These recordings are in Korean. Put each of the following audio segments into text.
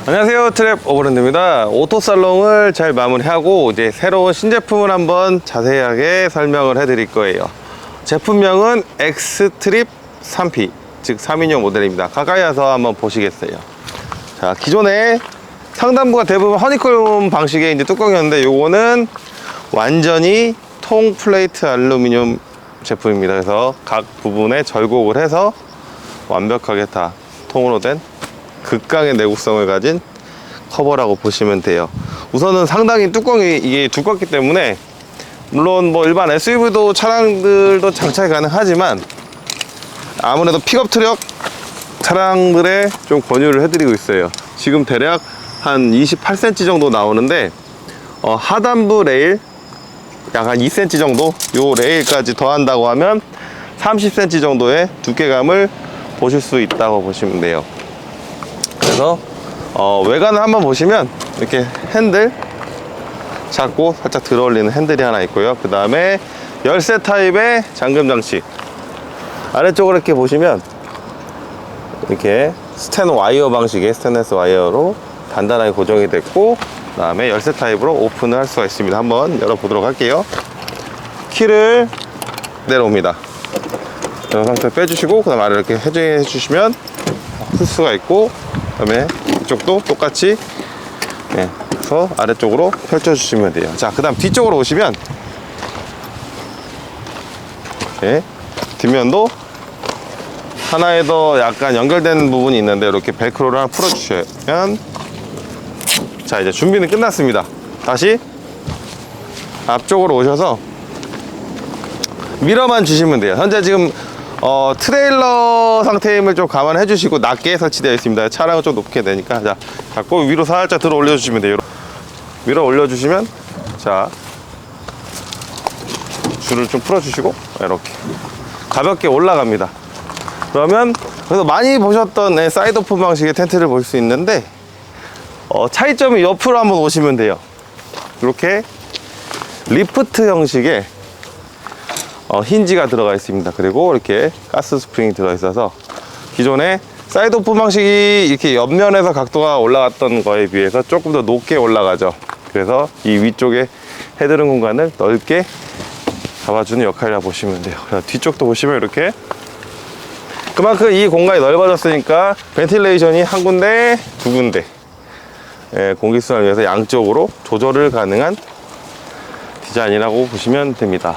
안녕하세요, 트랩 오버랜드입니다. 오토살롱을 잘 마무리하고 이제 새로운 신제품을 한번 자세하게 설명을 해드릴 거예요. 제품명은 X트립 3P, 즉 3인용 모델입니다. 가까이 와서 한번 보시겠어요. 자, 기존에 상단부가 대부분 허니콤 방식의 이제 뚜껑이었는데 요거는 완전히 통 플레이트 알루미늄 제품입니다. 그래서 각 부분에 절곡을 해서 완벽하게 다 통으로 된 극강의 내구성을 가진 커버라고 보시면 돼요. 우선은 상당히 뚜껑이 이게 두껍기 때문에 물론 뭐 일반 SUV도 차량들도 장착이 가능하지만 아무래도 픽업 트럭 차량들에 좀 권유를 해드리고 있어요. 지금 대략 한 28cm 정도 나오는데 하단부 레일 약 한 2cm 정도, 요 레일까지 더한다고 하면 30cm 정도의 두께감을 보실 수 있다고 보시면 돼요. 그래서 외관을 한번 보시면 이렇게 핸들 잡고 살짝 들어 올리는 핸들이 하나 있고요. 그 다음에 열쇠 타입의 잠금 장치, 아래쪽으로 이렇게 보시면 이렇게 스텐 와이어 방식의 스테인리스 와이어로 단단하게 고정이 됐고, 그 다음에 열쇠 타입으로 오픈을 할 수가 있습니다. 한번 열어보도록 할게요. 키를 내려옵니다. 이런 상태 빼주시고, 그 다음에 아래 이렇게 해제해 주시면 풀 수가 있고, 그 다음에 이쪽도 똑같이 그래서 아래쪽으로 펼쳐 주시면 돼요. 자, 그 다음 뒤쪽으로 오시면 뒷면도 하나에 더 약간 연결된 부분이 있는데 이렇게 벨크로를 하나 풀어 주시면, 자, 이제 준비는 끝났습니다. 다시 앞쪽으로 오셔서 미러만 주시면 돼요. 현재 지금 트레일러 상태임을 좀 감안해 주시고 낮게 설치되어 있습니다. 차량은 좀 높게 되니까. 자, 잡고 위로 살짝 들어 올려 주시면 돼요. 밀어 올려 주시면, 자, 줄을 좀 풀어 주시고 이렇게 가볍게 올라갑니다. 그러면 그래서 많이 보셨던 사이드 오픈 방식의 텐트를 볼 수 있는데, 차이점이 옆으로 한번 오시면 돼요. 이렇게 리프트 형식의 힌지가 들어가 있습니다. 그리고 이렇게 가스 스프링이 들어 있어서 기존에 사이드 오픈 방식이 이렇게 옆면에서 각도가 올라갔던 거에 비해서 조금 더 높게 올라가죠. 그래서 이 위쪽에 헤드룸 공간을 넓게 잡아주는 역할이라고 보시면 돼요. 그래서 뒤쪽도 보시면 이렇게 그만큼 이 공간이 넓어졌으니까 벤틸레이션이 한 군데, 두 군데 공기순환을 위해서 양쪽으로 조절을 가능한 디자인이라고 보시면 됩니다.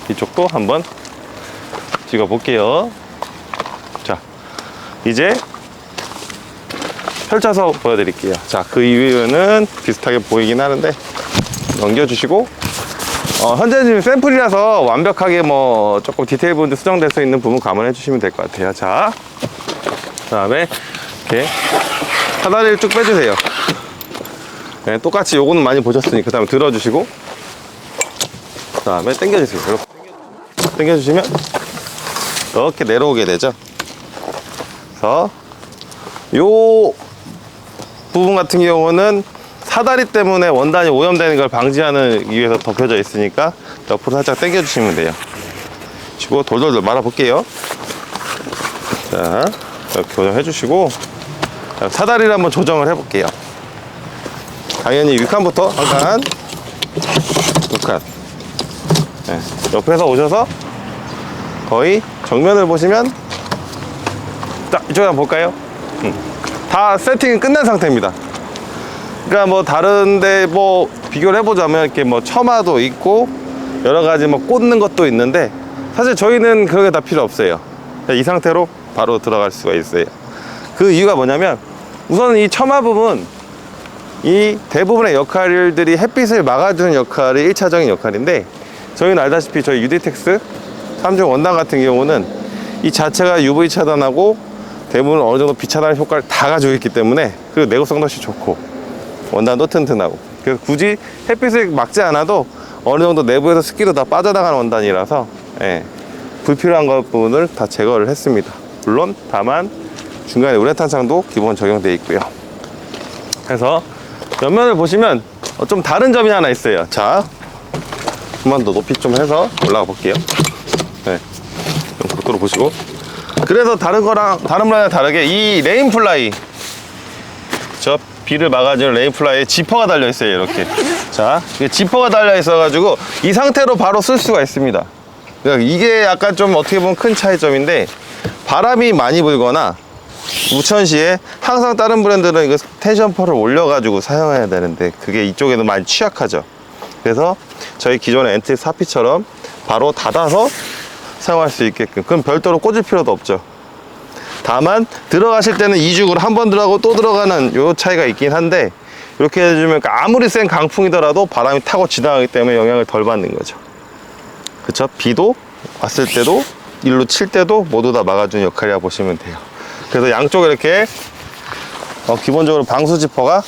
이쪽도 한번 찍어 볼게요. 자, 이제 펼쳐서 보여드릴게요. 자, 그 이후에는 비슷하게 보이긴 하는데 넘겨주시고, 현재 지금 샘플이라서 완벽하게 뭐 조금 디테일 부분도 수정될 수 있는 부분 감안해 주시면 될 것 같아요. 자, 그 다음에 이렇게 사다리를 쭉 빼주세요. 똑같이 요거는 많이 보셨으니까 그 다음에 들어주시고, 그 다음에 당겨주세요. 이렇게 당겨주시면 이렇게 내려오게 되죠. 그래서 요 부분 같은 경우는 사다리 때문에 원단이 오염되는 걸 방지하는 위해서 덮여져 있으니까 옆으로 살짝 당겨주시면 돼요. 그리고 돌돌돌 말아 볼게요. 자, 이렇게 고정해 주시고, 사다리를 한번 조정을 해 볼게요. 당연히 윗칸부터 한 칸, 두 칸. 옆에서 오셔서 거의 정면을 보시면, 자, 이쪽에 한번 볼까요? 다 세팅이 끝난 상태입니다. 그러니까 뭐 다른데 뭐 비교를 해보자면 이렇게 뭐 처마도 있고 여러 가지 뭐 꽂는 것도 있는데, 사실 저희는 그런 게 다 필요 없어요. 이 상태로 바로 들어갈 수가 있어요. 그 이유가 뭐냐면, 우선 이 처마 부분, 이 대부분의 역할들이 햇빛을 막아주는 역할이 1차적인 역할인데, 저희는 알다시피 저희 UD텍스 3중 원단 같은 경우는 이 자체가 UV 차단하고 대부분 어느 정도 비 차단 효과를 다 가지고 있기 때문에, 그리고 내구성도 훨씬 좋고 원단도 튼튼하고, 그래서 굳이 햇빛을 막지 않아도 어느 정도 내부에서 습기도 다 빠져나가는 원단이라서 불필요한 부분을 다 제거를 했습니다. 물론 다만 중간에 우레탄 창도 기본 적용되어 있고요. 그래서 옆면을 보시면 좀 다른 점이 하나 있어요. 자, 한번 더 높이 좀 해서 올라가 볼게요. 각도로 보시고, 그래서 다른 거랑 다른 거랑 다르게 이 레인 플라이, 저 비를 막아주는 레인플라이에 지퍼가 달려 있어요. 이렇게. 자, 이게 지퍼가 달려 있어 가지고 이 상태로 바로 쓸 수가 있습니다. 그러니까 이게 약간 좀 어떻게 보면 큰 차이점인데, 바람이 많이 불거나 우천시에 항상 다른 브랜드는 이거 텐션퍼를 올려가지고 사용해야 되는데 그게 이쪽에는 많이 취약하죠. 그래서 저희 기존의 엔트 4P처럼 바로 닫아서 사용할 수 있게끔, 그럼 별도로 꽂을 필요도 없죠. 다만 들어가실 때는 이중으로 한 번 들어가고 또 들어가는 요 차이가 있긴 한데, 이렇게 해주면 아무리 센 강풍이더라도 바람이 타고 지나가기 때문에 영향을 덜 받는 거죠. 그쵸? 비도 왔을 때도 일로 칠 때도 모두 다 막아주는 역할이라고 보시면 돼요. 그래서 양쪽에 이렇게 기본적으로 방수 지퍼가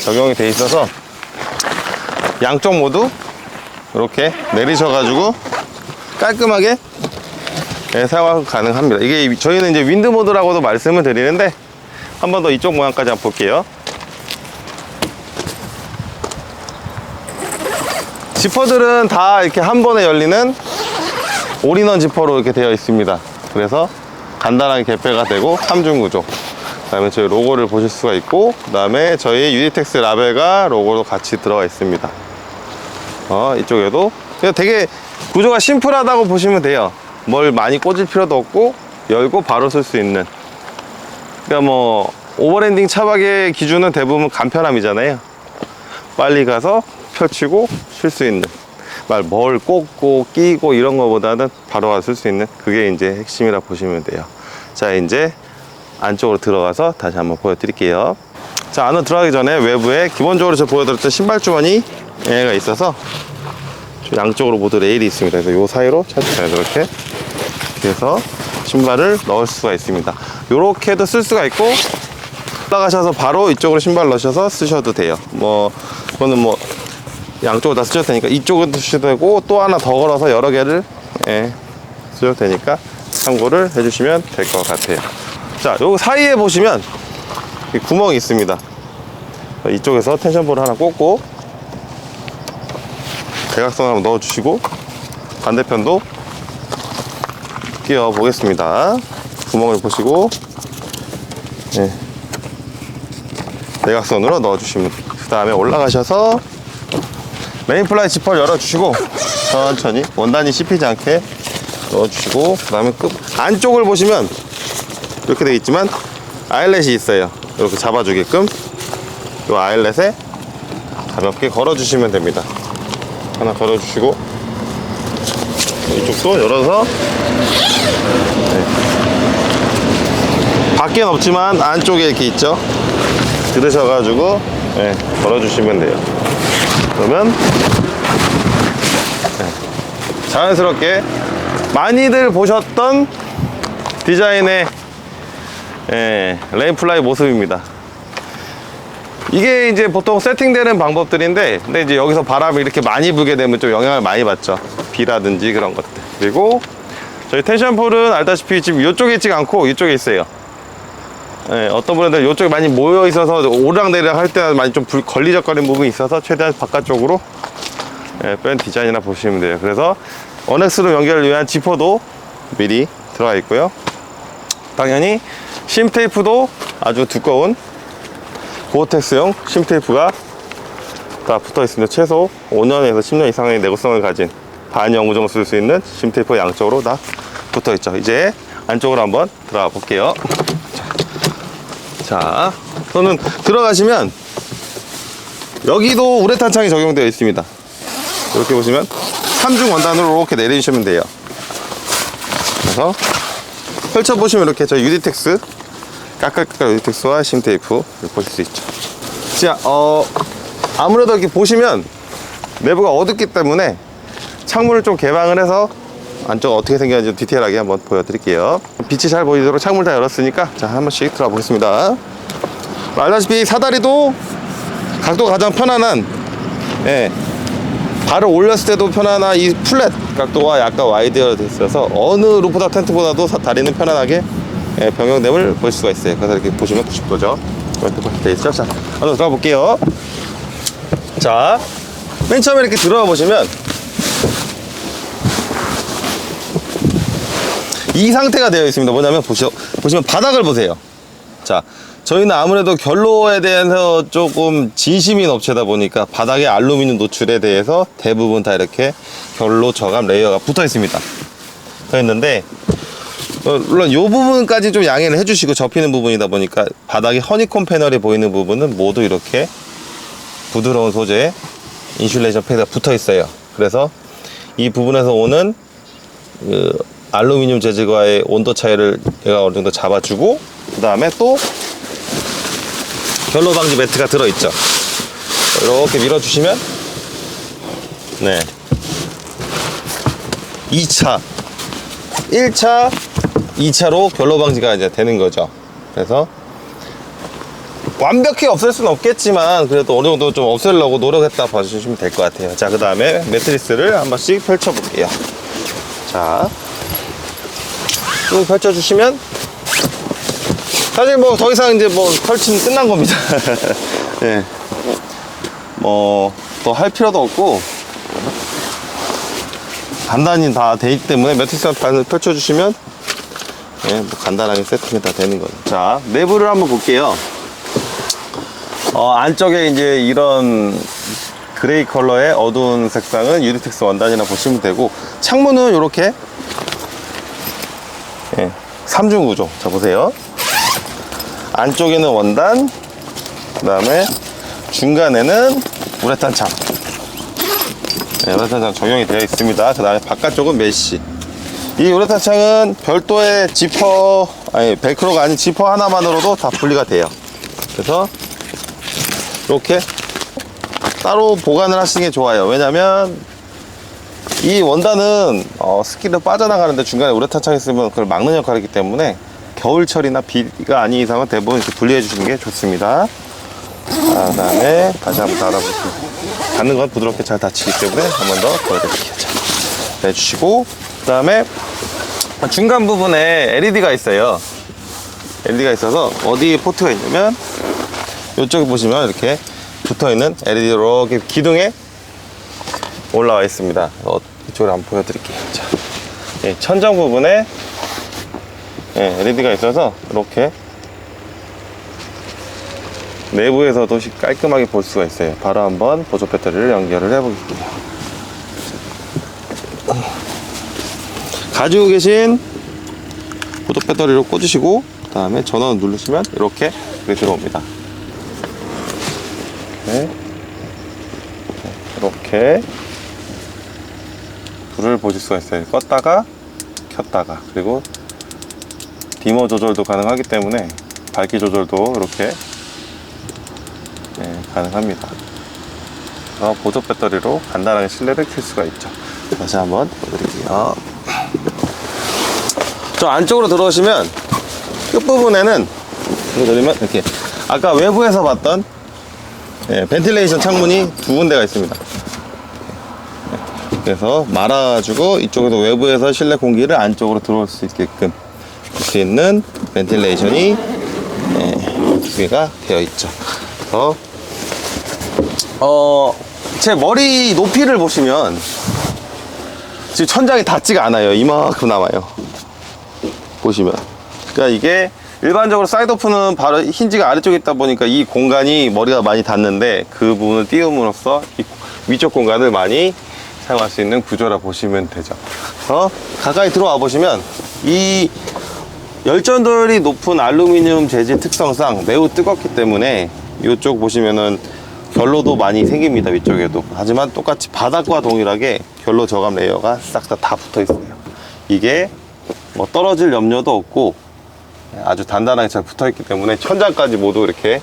적용이 돼 있어서 양쪽 모두 이렇게 내리셔가지고 깔끔하게 사용 가능합니다. 이게 저희는 이제 윈드 모드라고도 말씀을 드리는데, 한 번 더 이쪽 모양까지 한번 볼게요. 지퍼들은 다 이렇게 한 번에 열리는 올인원 지퍼로 이렇게 되어 있습니다. 그래서 간단하게 개폐가 되고 3중 구조. 그 다음에 저희 로고를 보실 수가 있고, 그 다음에 저희 유니텍스 라벨과 로고도 같이 들어가 있습니다. 이쪽에도 되게 구조가 심플하다고 보시면 돼요. 뭘 많이 꽂을 필요도 없고 열고 바로 쓸 수 있는. 그러니까 뭐 오버랜딩 차박의 기준은 대부분 간편함이잖아요. 빨리 가서 펼치고 쉴 수 있는, 뭘 꽂고 끼고 이런 거보다는 바로 가서 쓸 수 있는, 그게 이제 핵심이라 보시면 돼요. 자, 이제 안쪽으로 들어가서 다시 한번 보여드릴게요. 자, 안으로 들어가기 전에 외부에 기본적으로 제가 보여드렸던 신발 주머니가 있어서 양쪽으로 모두 레일이 있습니다. 그래서 요 사이로 차차히 이렇게 해서 신발을 넣을 수가 있습니다. 요렇게도 쓸 수가 있고, 올라가셔서 바로 이쪽으로 신발 넣으셔서 쓰셔도 돼요. 그거는 양쪽으로 다 쓰셔도 되니까 이쪽은 쓰셔도 되고, 또 하나 더 걸어서 여러 개를 쓰셔도 되니까 참고를 해주시면 될 것 같아요. 자, 요 사이에 보시면 구멍이 있습니다. 이쪽에서 텐션볼을 하나 꽂고 대각선을 한번 넣어주시고, 반대편도 끼워 보겠습니다. 구멍을 보시고 대각선으로 넣어주시면, 그 다음에 올라가셔서 메인플라이 지퍼를 열어주시고 천천히 원단이 씹히지 않게 넣어주시고, 그 다음에 안쪽을 보시면 이렇게 되어 있지만 아일렛이 있어요. 이렇게 잡아주게끔 이 아일렛에 가볍게 걸어주시면 됩니다. 하나 걸어주시고, 이쪽도 열어서 밖에는 없지만 안쪽에 이렇게 있죠. 들으셔가지고 걸어주시면 돼요. 그러면 자연스럽게 많이들 보셨던 디자인의 레인플라이 모습입니다. 이게 이제 보통 세팅되는 방법들인데, 근데 이제 여기서 바람이 이렇게 많이 불게 되면 좀 영향을 많이 받죠. 비라든지 그런 것들. 그리고 저희 텐션폴은 알다시피 지금 이쪽에 있지 않고 이쪽에 있어요. 어떤 분들은 이쪽에 많이 모여 있어서 오르락내리락 할 때 많이 좀 걸리적거리는 부분이 있어서 최대한 바깥쪽으로 뺀 디자인이라 보시면 돼요. 그래서 어넥스로 연결을 위한 지퍼도 미리 들어가 있고요. 당연히 심 테이프도 아주 두꺼운 고어텍스용 심 테이프가 다 붙어 있습니다. 최소 5년에서 10년 이상의 내구성을 가진 반영구정 쓸 수 있는 심 테이프 양쪽으로 다 붙어 있죠. 이제 안쪽으로 한번 들어가 볼게요. 자, 우선은 들어가시면 여기도 우레탄 창이 적용되어 있습니다. 이렇게 보시면 3중 원단으로 이렇게 내려주시면 돼요. 그래서 펼쳐보시면 이렇게 저희 유니텍스 까끌까끌 유니텍스와 심테이프 보실 수 있죠. 자, 아무래도 이렇게 보시면 내부가 어둡기 때문에 창문을 좀 개방을 해서 안쪽 어떻게 생겼는지 좀 디테일하게 한번 보여드릴게요. 빛이 잘 보이도록 창문 다 열었으니까 자, 한 번씩 들어가 보겠습니다. 알다시피 사다리도 각도가 가장 편안한, 발을 올렸을 때도 편안한 이 플랫 각도와 약간 와이드가 되어 있어서 어느 루프탑 텐트보다도 다리는 편안하게 변경됨을 볼 수가 있어요. 그래서 이렇게 보시면 90도죠. 이렇게 되어 있죠. 자, 한번 들어가 볼게요. 자, 맨 처음에 이렇게 들어가 보시면 이 상태가 되어 있습니다. 뭐냐면 보시면 바닥을 보세요. 자, 저희는 아무래도 결로에 대해서 조금 진심인 업체다 보니까 바닥에 알루미늄 노출에 대해서 대부분 다 이렇게 결로 저감 레이어가 붙어 있습니다. 붙어 있는데 물론 이 부분까지 좀 양해를 해주시고 접히는 부분이다 보니까 바닥에 허니콤 패널이 보이는 부분은 모두 이렇게 부드러운 소재의 인슐레이션 패드가 붙어 있어요. 그래서 이 부분에서 오는 그 알루미늄 재질과의 온도 차이를 얘가 어느 정도 잡아주고, 그 다음에 또 결로 방지 매트가 들어있죠. 이렇게 밀어주시면, 네, 2차, 1차, 2차로 결로 방지가 이제 되는 거죠. 그래서 완벽히 없앨 수는 없겠지만 그래도 어느 정도 좀 없애려고 노력했다 봐주시면 될 것 같아요. 자, 그 다음에 매트리스를 한 번씩 펼쳐 볼게요. 자, 쭉 펼쳐주시면, 사실 뭐 더 이상 이제 뭐 설치는 끝난 겁니다. 네. 뭐 더 할 필요도 없고 간단히 다 돼 있기 때문에 매트리스 반을 펼쳐주시면, 네, 뭐 간단하게 세팅이 다 되는 거죠. 자, 내부를 한번 볼게요. 안쪽에 이제 이런 그레이 컬러의 어두운 색상은 유리텍스 원단이라 보시면 되고, 창문은 이렇게, 예, 3중 구조. 자, 보세요. 안쪽에는 원단, 그 다음에 중간에는 우레탄 창. 네, 우레탄 창 적용이 되어 있습니다. 그 다음에 바깥쪽은 메쉬. 이 우레탄 창은 별도의 지퍼, 아니 벨크로가 아닌 지퍼 하나만으로도 다 분리가 돼요. 그래서 이렇게 따로 보관을 하시는 게 좋아요. 왜냐면 이 원단은 습기로 빠져나가는데 중간에 우레탄 창이 있으면 그걸 막는 역할을 하기 때문에 겨울철이나 비가 아닌 이상은 대부분 이렇게 분리해 주시는 게 좋습니다. 자, 그 다음에 다시 한번 닫아보시고, 닫는 건 부드럽게 잘 닫히기 때문에 한 번 더 보여드릴게요. 자, 내주시고, 그 다음에 중간 부분에 LED가 있어요. LED가 있어서 어디에 포트가 있냐면 이쪽에 보시면 이렇게 붙어있는 LED 이렇게 기둥에 올라와 있습니다. 이쪽으로 한번 보여드릴게요. 자, 예, 천장 부분에, 예, LED가 있어서 이렇게 내부에서도 깔끔하게 볼 수가 있어요. 바로 한번 보조 배터리를 연결을 해볼게요. 가지고 계신 보조 배터리로 꽂으시고, 그 다음에 전원을 누르시면 이렇게 들어옵니다. 이렇게 불을 보실 수가 있어요. 껐다가 켰다가, 그리고 디머 조절도 가능하기 때문에 밝기 조절도 이렇게, 네, 가능합니다. 보조 배터리로 간단하게 실내를 켤 수가 있죠. 다시 한번 보여드릴게요. 저 안쪽으로 들어오시면 끝부분에는 이렇게 아까 외부에서 봤던, 예, 벤틸레이션 창문이 두 군데가 있습니다. 그래서 말아가지고 이쪽에도 외부에서 실내 공기를 안쪽으로 들어올 수 있게끔 할 수 있는 벤틸레이션이, 예, 두 개가 되어 있죠. 그래서 제 머리 높이를 보시면 지금 천장이 닿지가 않아요. 이만큼 남아요. 보시면. 그러니까 이게 일반적으로 사이드오프는 바로 힌지가 아래쪽에 있다 보니까 이 공간이 머리가 많이 닿는데, 그 부분을 띄움으로써 이 위쪽 공간을 많이 사용할 수 있는 구조라 보시면 되죠. 가까이 들어와 보시면 이 열전도율이 높은 알루미늄 재질 특성상 매우 뜨겁기 때문에 이쪽 보시면은 결로도 많이 생깁니다. 위쪽에도. 하지만 똑같이 바닥과 동일하게 결로 저감 레이어가 싹 다 붙어 있어요. 이게 뭐 떨어질 염려도 없고 아주 단단하게 잘 붙어 있기 때문에 천장까지 모두 이렇게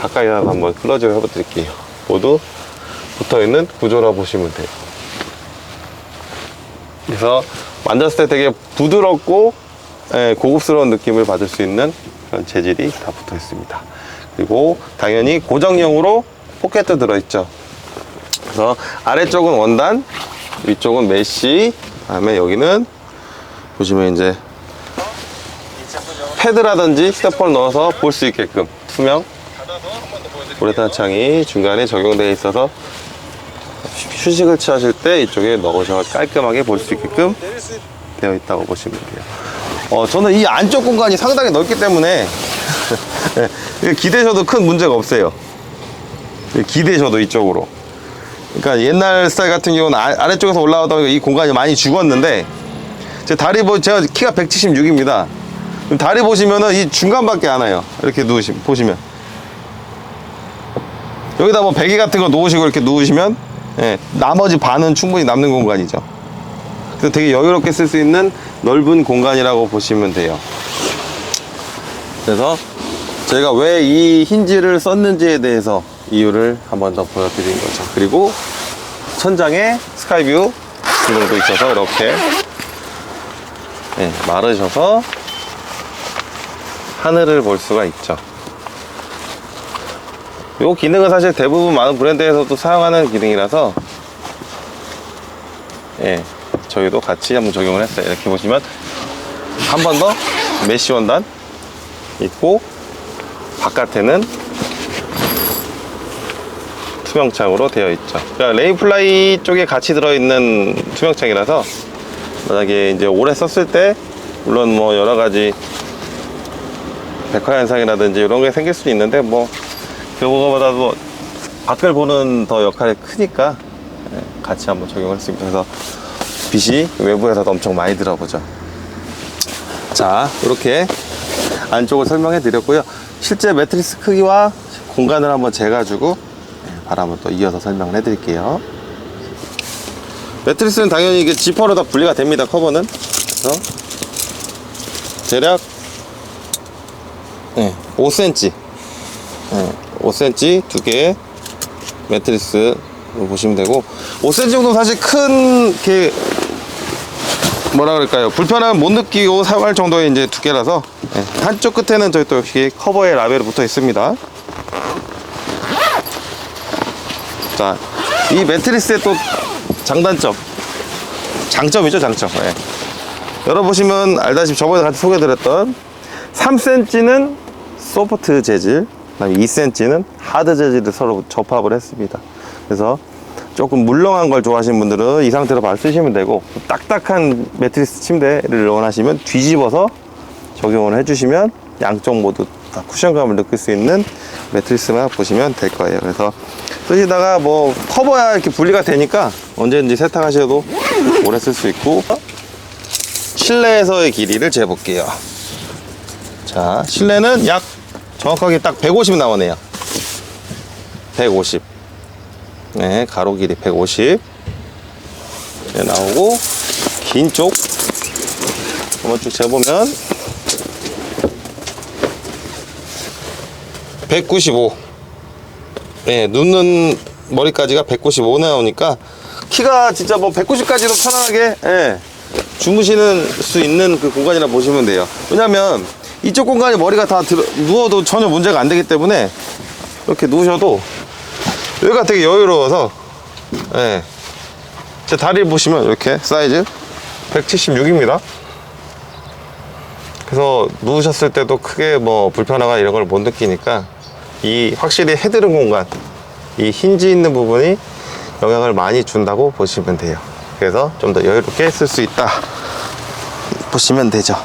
가까이 가서 한번 클로즈를 해 드릴게요. 모두 붙어 있는 구조라 보시면 돼요. 그래서 만졌을 때 되게 부드럽고, 예, 고급스러운 느낌을 받을 수 있는 그런 재질이 다 붙어 있습니다. 그리고 당연히 고정형으로 포켓도 들어있죠. 그래서 아래쪽은 원단, 위쪽은 메쉬, 그다음에 여기는 보시면 이제 패드라든지 휴대폰을 넣어서 볼 수 있게끔 투명 우레탄 창이 중간에 적용되어 있어서 휴식을 취하실 때 이쪽에 넣으셔서 깔끔하게 볼 수 있게끔 되어 있다고 보시면 돼요. 저는 이 안쪽 공간이 상당히 넓기 때문에 예, 기대셔도 큰 문제가 없어요. 예, 기대셔도 이쪽으로. 그러니까 옛날 스타일 같은 경우는 아래쪽에서 올라오다 보니까 이 공간이 많이 죽었는데, 제 다리 제가 키가 176입니다. 다리 보시면은 이 중간밖에 안 와요. 이렇게 보시면. 여기다 뭐 베개 같은 거 놓으시고 이렇게 누우시면, 예, 나머지 반은 충분히 남는 공간이죠. 그래서 되게 여유롭게 쓸 수 있는 넓은 공간이라고 보시면 돼요. 그래서 제가 왜 이 힌지를 썼는지에 대해서 이유를 한 번 더 보여드린 거죠. 그리고 천장에 스카이뷰 기능도 있어서 이렇게, 네, 마르셔서 하늘을 볼 수가 있죠. 이 기능은 사실 대부분 많은 브랜드에서도 사용하는 기능이라서, 예, 저희도 같이 한번 적용을 했어요. 이렇게 보시면 한 번 더 메쉬 원단 있고, 바깥에는 투명창으로 되어 있죠. 그러니까 레인플라이 쪽에 같이 들어있는 투명창이라서, 만약에 이제 오래 썼을 때 물론 뭐 여러 가지 백화 현상이라든지 이런 게 생길 수도 있는데, 뭐 그거보다도 밖을 보는 더 역할이 크니까 같이 한번 적용을 했습니다. 그래서 빛이 외부에서도 엄청 많이 들어보죠. 자, 이렇게 안쪽을 설명해 드렸고요. 실제 매트리스 크기와 공간을 한번 재가지고 바로 한번 또 이어서 설명을 해 드릴게요. 매트리스는 당연히 이게 지퍼로 다 분리가 됩니다. 커버는. 그래서 대략 5cm 5cm 두 개의 매트리스 보시면 되고, 5cm 정도 사실 큰 이렇게 뭐라 그럴까요, 불편함을 못 느끼고 사용할 정도의 이제 두께라서, 한쪽 끝에는 저희 또 역시 커버에 라벨이 붙어 있습니다. 자, 이 매트리스의 또 장점이죠, 장점. 열어보시면 알다시피 저번에 같이 소개드렸던 3cm는 소프트 재질, 그다음에 2cm는 하드 재질을 서로 접합을 했습니다. 그래서 조금 물렁한 걸 좋아하시는 분들은 이 상태로 바로 쓰시면 되고, 딱딱한 매트리스 침대를 원하시면 뒤집어서 적용을 해주시면 양쪽 모두 다 쿠션감을 느낄 수 있는 매트리스만 보시면 될 거예요. 그래서 쓰시다가 뭐 커버야 이렇게 분리가 되니까 언제든지 세탁하셔도 오래 쓸 수 있고, 실내에서의 길이를 재볼게요. 자, 실내는 약 정확하게 딱 150 나오네요. 150. 네, 가로 길이 150 나오고, 긴 쪽 한번 쭉 재보면 195. 네, 눕는 머리까지가 195 나오니까 키가 진짜 뭐 190까지도 편안하게, 예, 주무시는 수 있는 그 공간이라 보시면 돼요. 왜냐면 이쪽 공간에 머리가 다 누워도 전혀 문제가 안 되기 때문에 이렇게 누우셔도 여기가 되게 여유로워서, 예, 제 다리를 보시면 이렇게 사이즈 176입니다. 그래서 누우셨을 때도 크게 뭐 불편하거나 이런 걸 못 느끼니까, 이 확실히 헤드룸 공간, 이 힌지 있는 부분이 영향을 많이 준다고 보시면 돼요. 그래서 좀 더 여유롭게 쓸 수 있다 보시면 되죠.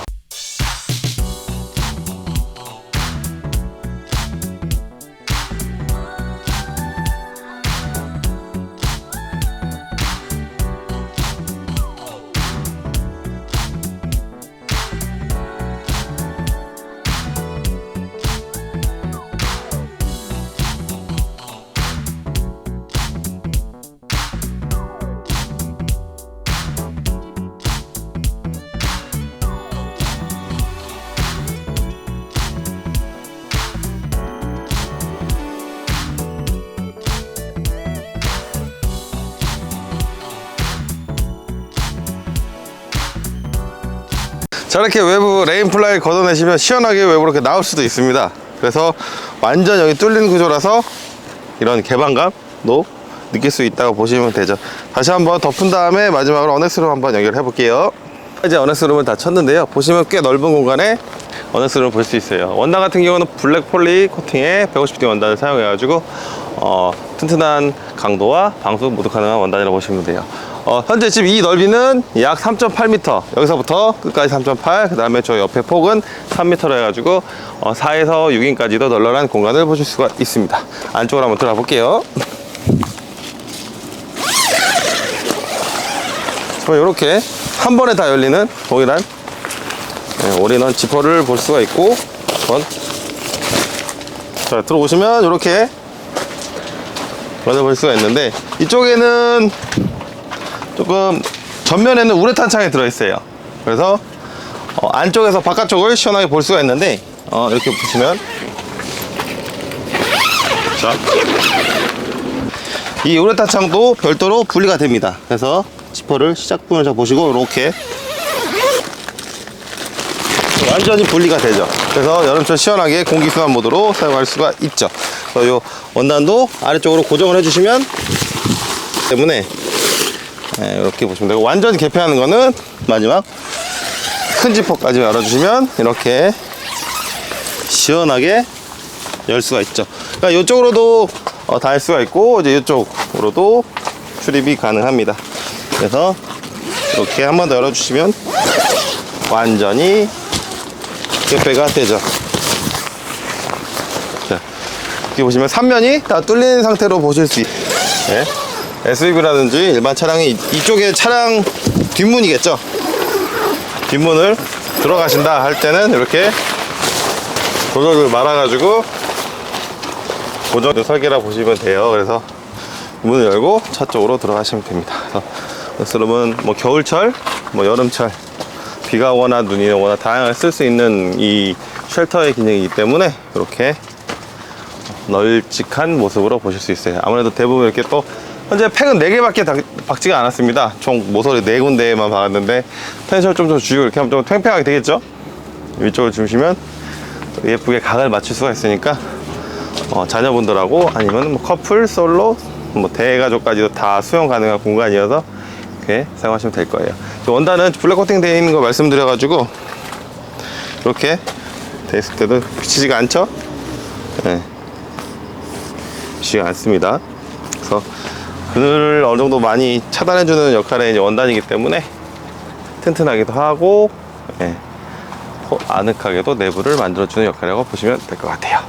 저렇게 외부 레인플라이 걷어내시면 시원하게 외부로 이렇게 나올 수도 있습니다. 그래서 완전 여기 뚫린 구조라서 이런 개방감도 느낄 수 있다고 보시면 되죠. 다시 한번 덮은 다음에 마지막으로 어넥스룸 한번 연결해 볼게요. 이제 어넥스룸을 다 쳤는데요. 보시면 꽤 넓은 공간에 어넥스룸을 볼 수 있어요. 원단 같은 경우는 블랙 폴리 코팅의 150D 원단을 사용해 가지고 튼튼한 강도와 방수 모두 가능한 원단이라고 보시면 돼요. 현재 집 이 넓이는 약 3.8m, 여기서부터 끝까지 3.8, 그 다음에 저 옆에 폭은 3m로 해가지고 4에서 6인까지도 널널한 공간을 보실 수가 있습니다. 안쪽으로 한번 들어가 볼게요. 이렇게 한 번에 다 열리는 동일한 올인원 지퍼를 볼 수가 있고, 자, 들어오시면 이렇게 볼 수가 있는데, 이쪽에는 조금 전면에는 우레탄 창이 들어있어요. 그래서 안쪽에서 바깥쪽을 시원하게 볼 수가 있는데, 이렇게 보시면, 자, 이 우레탄 창도 별도로 분리가 됩니다. 그래서 지퍼를 시작 부분을 잘 보시고 이렇게 완전히 분리가 되죠. 그래서 여름철 시원하게 공기순환 모드로 사용할 수가 있죠. 그래서 이 원단도 아래쪽으로 고정을 해주시면 때문에 이렇게 보시면 되고, 완전히 개폐하는 거는 마지막 큰 지퍼까지 열어주시면 이렇게 시원하게 열 수가 있죠. 그러니까 이쪽으로도 닿을 수가 있고, 이제 이쪽으로도 출입이 가능합니다. 그래서 이렇게 한 번 더 열어주시면 완전히 개폐가 되죠. 자, 여기 보시면 3면이 다 뚫린 상태로 보실 수 있어요. SUV라든지 일반 차량이 이쪽에 차량 뒷문이겠죠. 뒷문을 들어가신다 할 때는 이렇게 도적을 말아가지고 고정 설계라 보시면 돼요. 그래서 문을 열고 차 쪽으로 들어가시면 됩니다. 그래서 여러분, 뭐 겨울철, 뭐 여름철, 비가 오거나 눈이 오거나 다양하게 쓸 수 있는 이 쉘터의 기능이기 때문에 이렇게 널찍한 모습으로 보실 수 있어요. 아무래도 대부분 이렇게 또 현재 팩은 4개밖에 박지가 않았습니다. 총 모서리 4군데에만 박았는데, 텐션을 좀 더 주고 이렇게 하면 좀 팽팽하게 되겠죠. 위쪽을 주시면 예쁘게 각을 맞출 수가 있으니까 자녀분들하고 아니면 뭐 커플, 솔로, 뭐 대가족까지도 다 수용 가능한 공간이어서 이렇게 사용하시면 될 거예요. 원단은 블랙 코팅 되어 있는 거 말씀드려가지고 이렇게 돼 있을 때도 비치지가 않죠. 비치지가 않습니다. 그래서 그늘을 어느 정도 많이 차단해주는 역할의 이제 원단이기 때문에 튼튼하기도 하고, 아늑하게도 내부를 만들어주는 역할이라고 보시면 될 것 같아요.